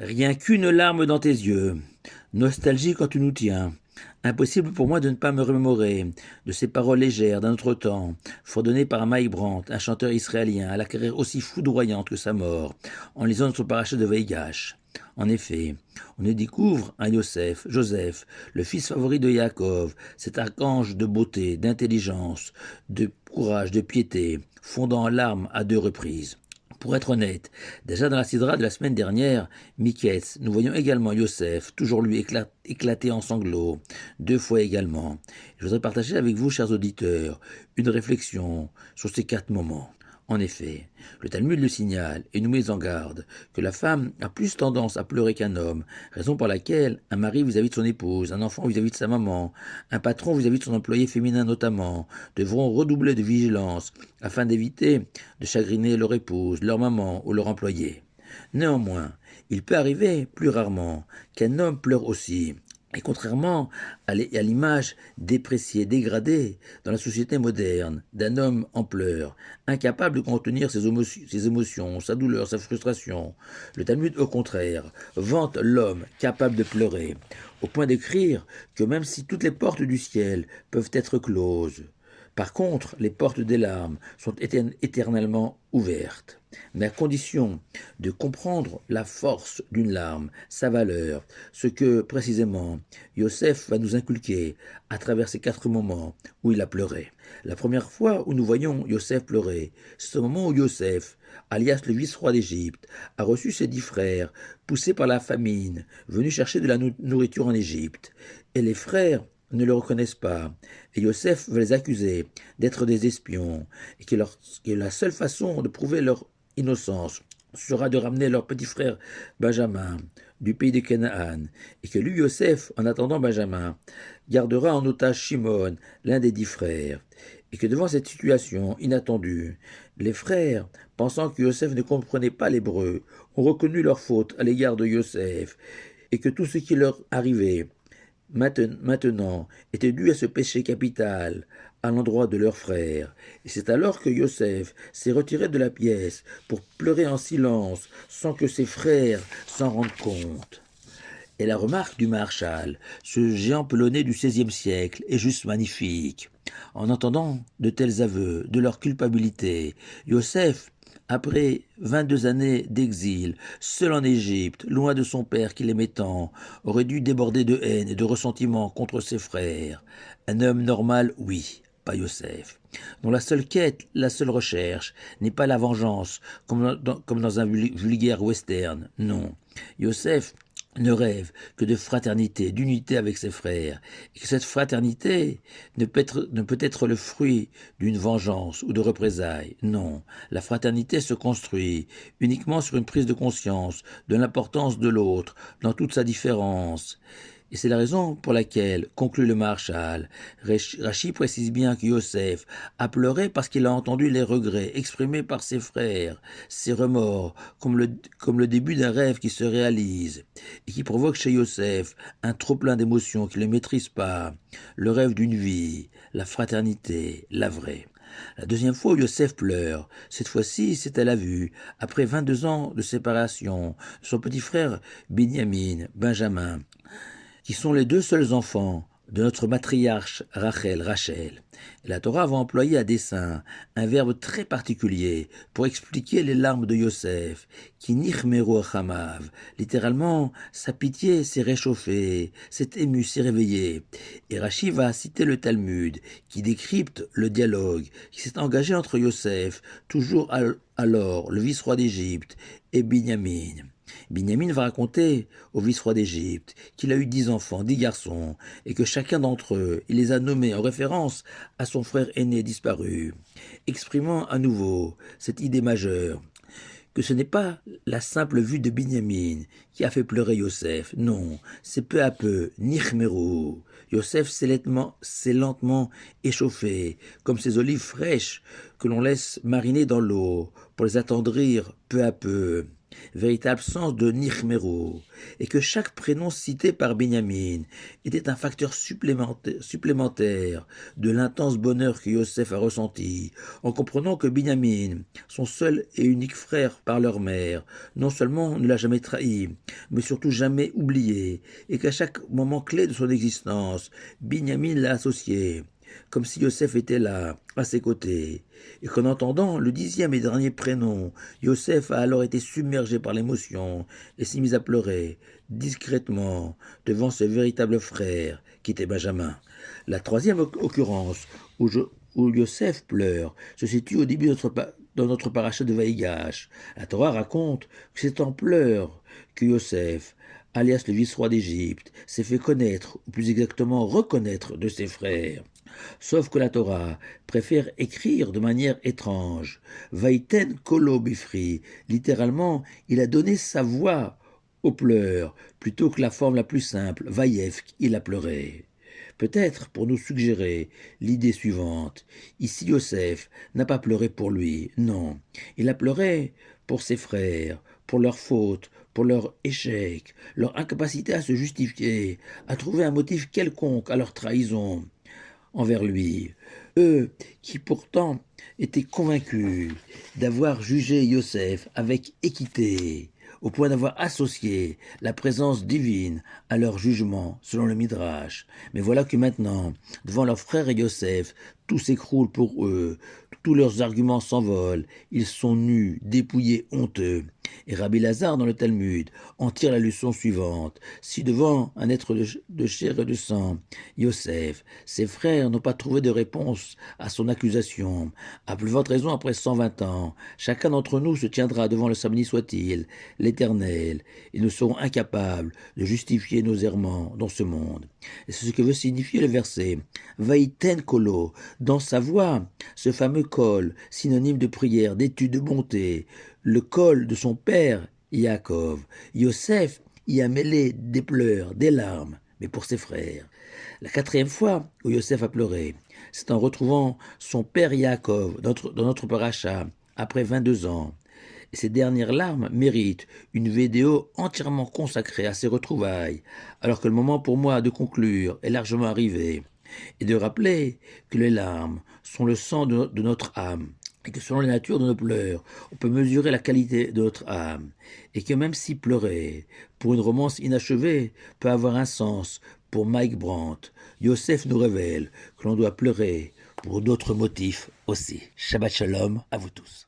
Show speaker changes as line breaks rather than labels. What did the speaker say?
Rien qu'une larme dans tes yeux, nostalgie quand tu nous tiens. Impossible pour moi de ne pas me remémorer de ces paroles légères d'un autre temps, fredonnées par Mike Brandt, un chanteur israélien à la carrière aussi foudroyante que sa mort, en lisant notre paracha de Vaigash. En effet, on y découvre un Joseph, le fils favori de Yaakov, cet archange de beauté, d'intelligence, de courage, de piété, fondant en larmes à deux reprises. Pour être honnête, déjà dans la sidra de la semaine dernière, Miketz, nous voyons également Yosef, toujours lui éclaté en sanglots, deux fois également. Je voudrais partager avec vous, chers auditeurs, une réflexion sur ces quatre moments. En effet, le Talmud le signale et nous met en garde que la femme a plus tendance à pleurer qu'un homme, raison pour laquelle un mari vis-à-vis de son épouse, un enfant vis-à-vis de sa maman, un patron vis-à-vis de son employé féminin notamment, devront redoubler de vigilance afin d'éviter de chagriner leur épouse, leur maman ou leur employé. Néanmoins, il peut arriver, plus rarement, qu'un homme pleure aussi, et contrairement à l'image dépréciée, dégradée dans la société moderne d'un homme en pleurs, incapable de contenir ses émotions, sa douleur, sa frustration, le Talmud, au contraire, vante l'homme capable de pleurer, au point d'écrire que même si toutes les portes du ciel peuvent être closes, par contre, les portes des larmes sont éternellement ouvertes, mais à condition de comprendre la force d'une larme, sa valeur, ce que précisément Yosef va nous inculquer à travers ces quatre moments où il a pleuré. La première fois où nous voyons Yosef pleurer, c'est au moment où Yosef, alias le vice-roi d'Égypte, a reçu ses 10 frères, poussés par la famine, venus chercher de la nourriture en Égypte. Et les frères ne le reconnaissent pas, et Yosef veut les accuser d'être des espions, et que la seule façon de prouver leur innocence sera de ramener leur petit frère Benjamin du pays de Canaan, et que lui, Yosef, en attendant Benjamin, gardera en otage Shimon, l'un des 10 frères, et que devant cette situation inattendue, les frères, pensant que Yosef ne comprenait pas l'hébreu, ont reconnu leur faute à l'égard de Yosef, et que tout ce qui leur arrivait maintenant était dû à ce péché capital à l'endroit de leur frère. Et c'est alors que Yosef s'est retiré de la pièce pour pleurer en silence sans que ses frères s'en rendent compte. Et la remarque du Maharchal, ce géant pelonné du XVIe siècle, est juste magnifique. En entendant de tels aveux de leur culpabilité, Yosef, après 22 années d'exil, seul en Égypte, loin de son père qui l'aimait tant, aurait dû déborder de haine et de ressentiment contre ses frères. Un homme normal, oui, pas Yosef, dont la seule quête, la seule recherche, n'est pas la vengeance, comme dans un vulgaire western, non. Yosef ne rêve que de fraternité, d'unité avec ses frères, et que cette fraternité ne peut être le fruit d'une vengeance ou de représailles. Non, la fraternité se construit uniquement sur une prise de conscience de l'importance de l'autre dans toute sa différence. Et c'est la raison pour laquelle, conclut le Maharchal, Rachi précise bien que Yosef a pleuré parce qu'il a entendu les regrets exprimés par ses frères, ses remords, comme le début d'un rêve qui se réalise, et qui provoque chez Yosef un trop-plein d'émotions qu'il ne maîtrise pas, le rêve d'une vie, la fraternité, la vraie. La deuxième fois où Yosef pleure, cette fois-ci c'est à la vue, après 22 ans de séparation, son petit frère Benjamin, qui sont les deux seuls enfants de notre matriarche Rachel. Et la Torah va employer à dessein un verbe très particulier pour expliquer les larmes de Yosef, qui nichmeru achamav, littéralement, sa pitié s'est réchauffée, s'est émue, s'est réveillée. Et Rashi va citer le Talmud, qui décrypte le dialogue qui s'est engagé entre Yosef, toujours alors le vice-roi d'Égypte, et Binyamin. Binyamin va raconter au vice-roi d'Égypte qu'il a eu 10 enfants, 10 garçons, et que chacun d'entre eux, il les a nommés en référence à son frère aîné disparu, exprimant à nouveau cette idée majeure, que ce n'est pas la simple vue de Binyamin qui a fait pleurer Yosef, non, c'est peu à peu, Nichmeru. Yosef s'est lentement échauffé, comme ces olives fraîches que l'on laisse mariner dans l'eau pour les attendrir peu à peu. véritable sens de Nichmero, et que chaque prénom cité par Binyamin était un facteur supplémentaire de l'intense bonheur que Yosef a ressenti, en comprenant que Binyamin, son seul et unique frère par leur mère, non seulement ne l'a jamais trahi, mais surtout jamais oublié, et qu'à chaque moment clé de son existence, Binyamin l'a associé, comme si Yosef était là, à ses côtés, et qu'en entendant le 10e et dernier prénom, Yosef a alors été submergé par l'émotion et s'est mis à pleurer, discrètement, devant ce véritable frère qui était Benjamin. La troisième occurrence où Yosef pleure se situe au début dans notre paracha de Vaïgash. La Torah raconte que c'est en pleurs que Yosef, alias le vice-roi d'Égypte, s'est fait connaître, ou plus exactement reconnaître de ses frères. Sauf que la Torah préfère écrire de manière étrange. Vaïten kolo bifri. Littéralement, il a donné sa voix aux pleurs, plutôt que la forme la plus simple, vaïef, il a pleuré. Peut-être pour nous suggérer l'idée suivante. Ici, Yosef n'a pas pleuré pour lui, non. Il a pleuré pour ses frères, pour leurs fautes, pour leur échec, leur incapacité à se justifier, à trouver un motif quelconque à leur trahison envers lui, eux qui pourtant étaient convaincus d'avoir jugé Yosef avec équité, au point d'avoir associé la présence divine à leur jugement, selon le Midrash. Mais voilà que maintenant, devant leur frère Yosef, tout s'écroule pour eux, tous leurs arguments s'envolent, ils sont nus, dépouillés, honteux. Et Rabbi Lazare, dans le Talmud, en tire la leçon suivante. Si devant un être de chair et de sang, Yosef, ses frères n'ont pas trouvé de réponse à son accusation, à plus forte raison après 120 ans, chacun d'entre nous se tiendra devant le samedi soit-il, l'Éternel, et nous serons incapables de justifier nos errements dans ce monde. Et c'est ce que veut signifier le verset. Vaïten kolo, dans sa voix, ce fameux kol, synonyme de prière, d'étude, de bonté, le kol de son père, Yaakov. Yosef y a mêlé des pleurs, des larmes, mais pour ses frères. La quatrième fois où Yosef a pleuré, c'est en retrouvant son père Yaakov dans notre paracha, après 22 ans. Et ces dernières larmes méritent une vidéo entièrement consacrée à ces retrouvailles, alors que le moment pour moi de conclure est largement arrivé, et de rappeler que les larmes sont le sang de notre âme, et que selon la nature de nos pleurs, on peut mesurer la qualité de notre âme, et que même si pleurer pour une romance inachevée peut avoir un sens pour Mike Brandt, Yosef nous révèle que l'on doit pleurer pour d'autres motifs aussi. Shabbat Shalom à vous tous.